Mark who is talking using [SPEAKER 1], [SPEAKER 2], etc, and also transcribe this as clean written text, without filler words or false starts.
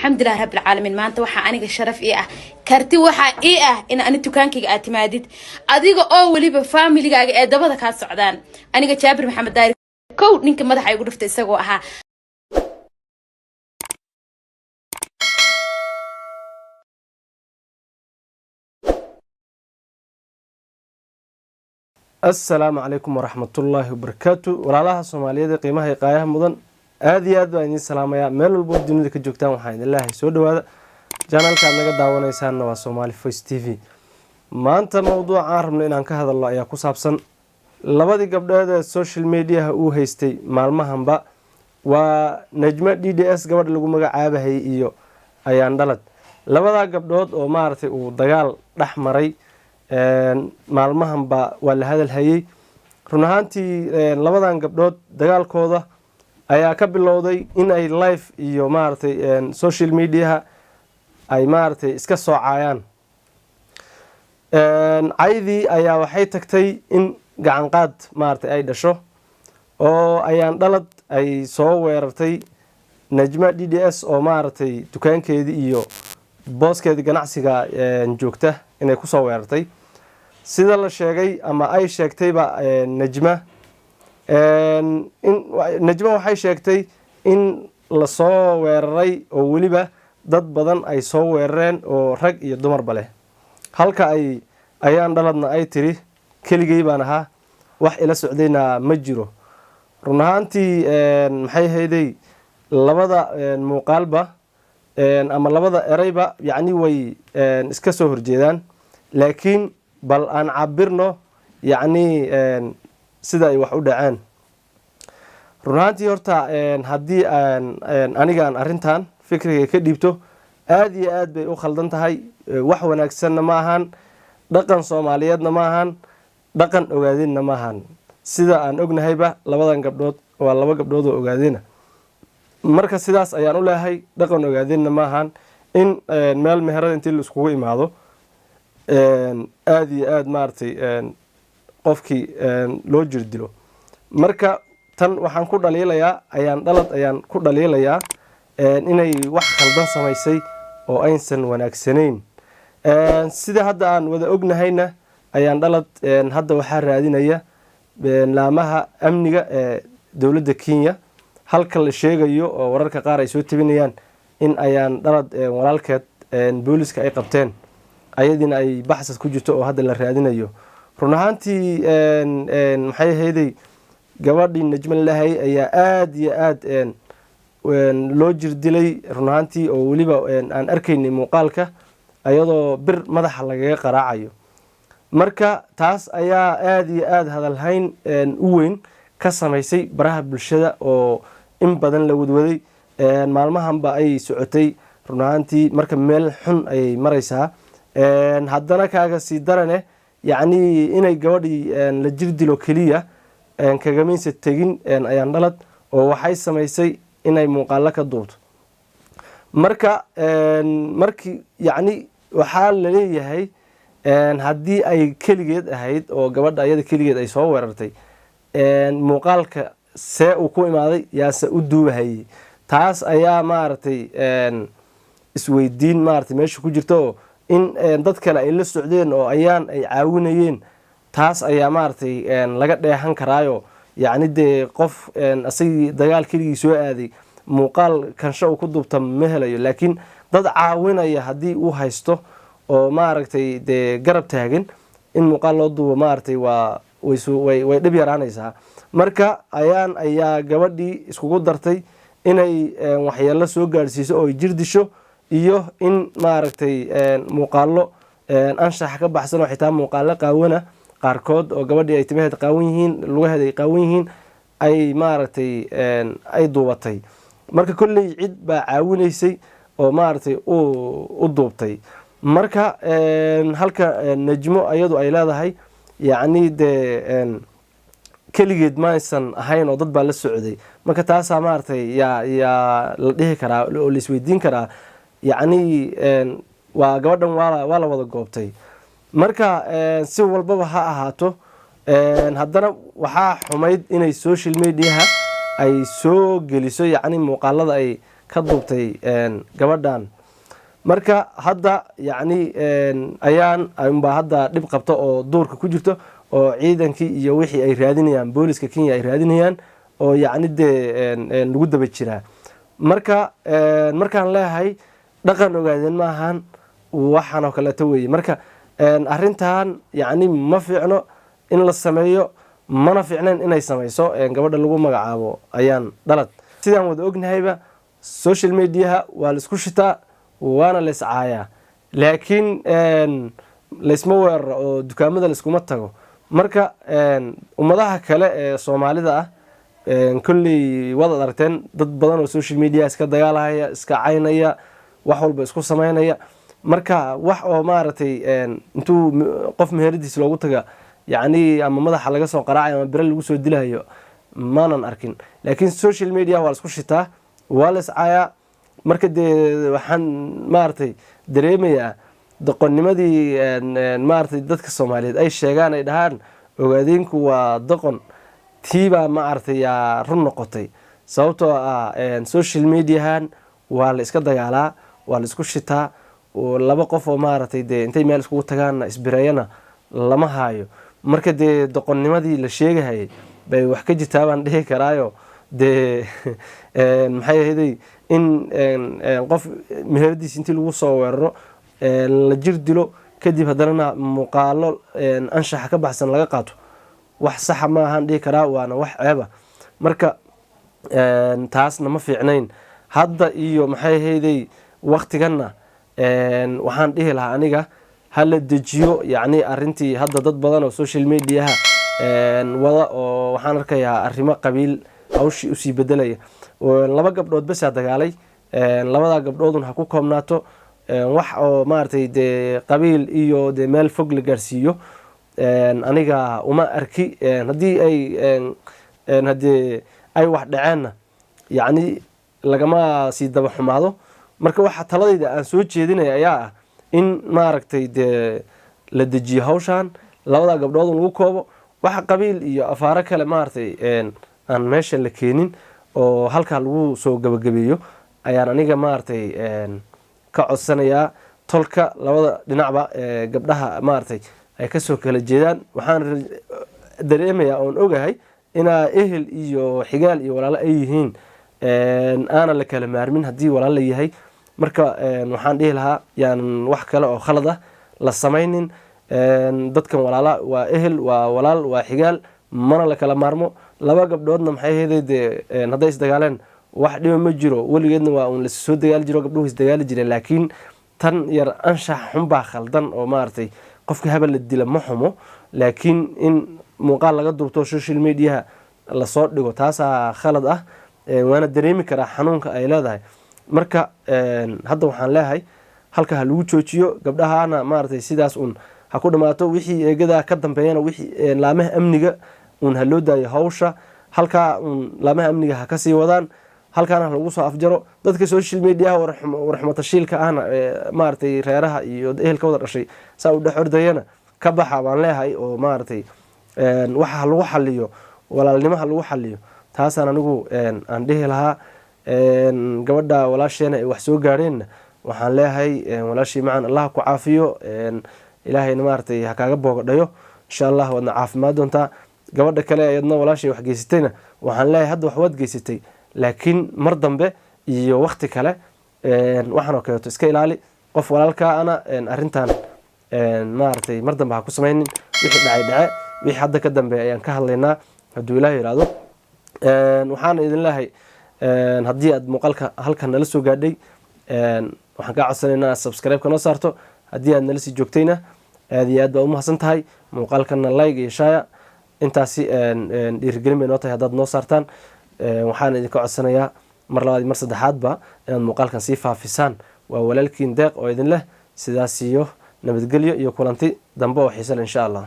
[SPEAKER 1] الحمد لله رب العالمين ما أنت وحى أنا الشرف إيه كرتي وحى إيه إن أنا تكانك اعتمادي أديك أولي بفاميلي قاعد دبضة كان سعدان أنا جابر محمد داير كود نينك ماذا حيقولوا في تسوقها
[SPEAKER 2] السلام عليكم ورحمة الله وبركاته ولا Soomaaliyeed qiimaha qaayaha mudan aad iyo aad baan idin salaamayaa meel walba dunida ka joogtaan waxaan ilaahay soo dhawaada channelka naga daawanaysan waa Somali Voice TV maanta mowduuca aan rabno inaan ka hadalno ayaa ku saabsan labadii gabdhood ee social media uu haystay maalmahanba waa Najma DDS gabadh lagu magacaabahay iyo ayaan dhalad labada gabdhood oo maartay uu dagaal dhex maray maalmahanba waa la hadal hayay run ahaantii labadan gabdhood dagaalkooda ayaa ka bilowday in ay live iyo maartay social media ay maartay iska soo caayaan caydii ayaa waxay tagtay in gacan qaad maartay ay dhasho oo ayaan dhalad ay soo weerartay Najma DDS oo maartay dukaankeedii iyo booskeedii ganacsiga joogta inay ku soo weerartay sida la sheegay ama ay sheegtayba Najma waxay sheegtay in la soo weeraray oo waliba dad badan ay soo weerareen oo rag iyo dumarba leh halka ayaan dhaladna ay tiri keligay baan ahaa wax ila socdayna ma jiro run ahaantii maxay hayday labada muuqaalba ama labada erayba yacni way iska soo horjeedaan laakiin bal aan cabirno yacni sida ay wax u dhaceen run ahaantii horta haddii anigaan arrintan fikriga ka dhiibto aad iyo aad bay u khaldan tahay wax wanaagsanna ma ahan dhaqan Soomaaliyeedna ma ahan dhaqan ogaadinna ma ahan sida aan ognahayba labadan gabdhood waa laba gabdhood oo ogaadina marka sidaas ayaan u leeyahay dhaqan ogaadinna ma ahan in meel meherad intii la iskugu imaado aad iyo aad maartay qofkii loo jirdilo marka tan waxaan ku dhaliilayaa ayaan dhalad ayaan ku dhaliilayaa inay wax khaldan samaysay oo aysan wanaagsanayn sida hadda aan wada ognahayna ayaan dhalad hadda waxaa raadinaya laamaha amniga ee dawladda Kenya halka la sheegayo oo wararka qaar ay soo tabinayaan in ayaan dhalad walaalkeed booliska ay qabteen ayadina ay baxsas ku jirto oo hadda la raadinayo run ahaantii maxay hayday gabadhii Najma lahay ayaa aad iyo aad loo jirdilay run ahaantii oo waliba aan arkaynay muuqaalka ayadoo bir madaxa lagaga qaraacayo marka taas ayaa aad iyo aad hadalhayn u weyn ka samaysay baraha bulshada oo in badan la wadwaday maalmahanba ay socotay run ahaantii marka meel xun ay maraysaa haddana kaaga sii darane yacni inay gabadhii la jirdilo keliya kagamaysa tegin ayaan dhalad oo waxay samaysay inay muuqaalo ka duubto marka markii yacni waxaa la leeyahay haddii ay keligeed ahayd oo gabadha ayada keligeed ay soo weerartay muuqaalka see uu ku imaaday yaase u duubahayay taas ayaa maaragtay isweydiin maaragtay meesha ku jirta oo in dad kale ay la socdeen oo ayaan ay caawinayeen taas ayaa maartay laga dheehan karaayo yacni de qof asagii dagaal keligii soo aaday muuqaal kansho uu ku duubta ma helayo laakiin dad caawinaya haddii uu haysto oo maaragtay de garab taagan in muuqaal loo duubo maaragtay waa way dhib yaraanaysaa marka ayaa gabadhii iskugu dartay inay waxyeello soo gaarsiiso oo jirdisho iyo in maaragtay muuqaalo anshax ka baxsan oo xitaa muuqaalo qaawana qaarkood oo gabadhii ay timaheed qaawan yihiin lugaheed ay qaawan yihiin ay maaragtay ay duubatay marka kolley cid baa caawinaysay oo maaragtay u duubtay marka halka Najmo ayadu ay leedahay yacni de keligeed ma aysan ahayn oo dad baa la socday marka taasaa maaragtay yaa la dhihi karaa oo la isweydiin karaa yacni waa gabadhan waa la wada goobtay marka si walbaba ha ahaato haddana waxaa xumayd inay social media ay soo geliso yacni muuqaalada ay ka duubtay gabadhan. marka hadda yacni ayaan unbaa hadda dhib qabto oo duurka ku jirto oo ciidankii iyo wixii ay raadinayaan booliska Kenya ay raadinayaan oo yacni dee lagu daba jiraa. markaan leeyahay dhaqan ogaadeen ma ahan waxaan oo kaleeto weeye. marka arrintan yacni ma fiicno in la sameeyo, mana fiicnayn inay samayso gabadha lagu magacaabo ayaan dhalad. sidaan wada ognahayba social mediaha waa la isku shitaa waana la iscaayaa, laakiin laysma weeraro oo dukaamada la iskuma tago. marka ummadaha kale ee Soomaalida ah kulli wada aragteen dad badan oo social media iska dagaalaya, iska caynaya, wax walba isku sameynaya. marka wax oo maaragtay intuu qof meheradiis loogu taga yacni ama madaxa laga soo qaraacayo ama biro lagu soo dilayo maanan arkin. laakiin social media waa la isku shitaa, waa la iscaayaa. marka dee waxaan maaragtay dareemayaa doqonnimadii maaragtay dadka Soomaaliyeed ay sheegaan ay dhahaan ogaadeenku waa doqon, tiibaa maaragtay yaa run noqotay. sababtoo ah social mediahan waa la iska dagaalaa, waa la isku shitaa, oo laba qof oo maaragtay dee intay meel iskugu tagaan isbireeyana lama haayo. marka dee doqonnimadii la sheegahayay bay wax ka jirtaa baan dhihi karaayo. dee maxay ahaydey in qof meheradiis intii lagu soo weeraro la jir dilo kadib haddana muuqaalo anshaxa ka baxsan laga qaato, wax saxa ma ahaan dhihi karaa, waana wax ceeba. marka taasna ma fiicnayn hadda iyo maxay ahaydey waqtiganna. waxaan dhihi lahaa aniga hala dejiyo yacni arrintii hadda dad badan oo social mediaha wada oo waxaan arkayaa arrimo qabiil hawshii usii bedelaya. laba gabdhood basaa dagaalay, labada gabdhoodun ha ku koobnaato. wax oo maaragtay dee qabiil iyo dee meel fog la gaarsiiyo aniga uma arki. haddii ay wax dhaceenna yacni lagama sii daba xumaado. marka waxa taladayda aan soo jeedinaya ayaa ah in maaragtay dee la dejiyo hawshan, labada gabdhoodun lagu koobo, wax qabiil iyo afaaro kale maaragtay aan meesha la keenin oo halkaa lagu soo gabagabeeyo ayaan aniga maaragtay ka codsanayaa. tolka labada dhinacba gabdhaha maaragtay ay kasoo kala jeedaan. waxaan dareemayaa oon ogahay inaa ehel iyo xigaal iyo walaalo ay yihiin, aana la kala maarmin haddii walaal la yahay. marka waxaan dhihi lahaa yaanan wax kale oo khalad ah la samaynin. dadkan walaala waa ehel, waa walaal, waa xigaal, mana la kala maarmo. laba gabdhoodna maxay ahaydey dee hadday isdagaaleen wax dhiba ma jiro, weligeedna waa un lasoo dagaali jiro, gabdhuhu isdagaali jireen. laakiin tan yar anshax xunbaa khaldan oo maaragtay qofka habal la dila ma xumo, laakiin in muuqaal laga duubto social mediaha lasoo dhigo taasaa khalad ah. waana dareemi karaa xanuunka ay leedahay. marka hadda waxaan leeyahay halka ha lagu joojiyo, gabdhahana maaragtay sidaas un ha ku dhamaato. wixii eegada ka dambeeyana wixii laamaha amniga un ha loo daayo hawsha, halkaa un laamaha amniga ha kasii wadaan, halkaana lagu soo afjaro. dadka social media warxmatashiilka ahna maaragtay reeraha iyo ehelka wada dhashay saa u dhex ordayana ka baxa baan leeyahay. oo maaragtay waxa lagu xaliyo, walaalnimaha lagu xaliyo, taasaan anigu aan dhihi lahaa. gabadha walaasheena ay wax soo gaareenna waxaan leeyahay walaashii macaan allah ku caafiyo, ilaahayna maaragtay ha kaaga boogadhayo insha allah, waadna caafimaad doontaa. gabadha kale ayadna walaashay wax geysatayna waxaan leeyahay hadda wax waad geysatay, laakiin mar dambe iyo waqti kale waxaan oo kaleeto iska ilaali. qof walaalkaa ana arrintan maaragtay mar dambe ha ku samaynin. wixii dhacay dhace, wixii hadda ka dambe ayaan ka hadlaynaa hadduu ilaah yidhaahdo. waxaana idin leeyahay haddii aad muuqaalka halkan nala soo gaadhay waxaan kaa codsanaynaa subscribe-ka noo saarto. haddii aad nala sii joogtayna aad iyo aad baa u mahadsan tahay. muuqaalkana like iyo share intaasi dhiirigelin bay noo tahay haddaad noo saartaan. waxaan idinka codsanayaa mar labaad mar saddexaadba inaad muuqaalkan sii faafisaan. waa walaalkiin deeq oo idin leh sidaas iyo nabadgelyo iyo kulanti dambe oo xiiso leh insha allah.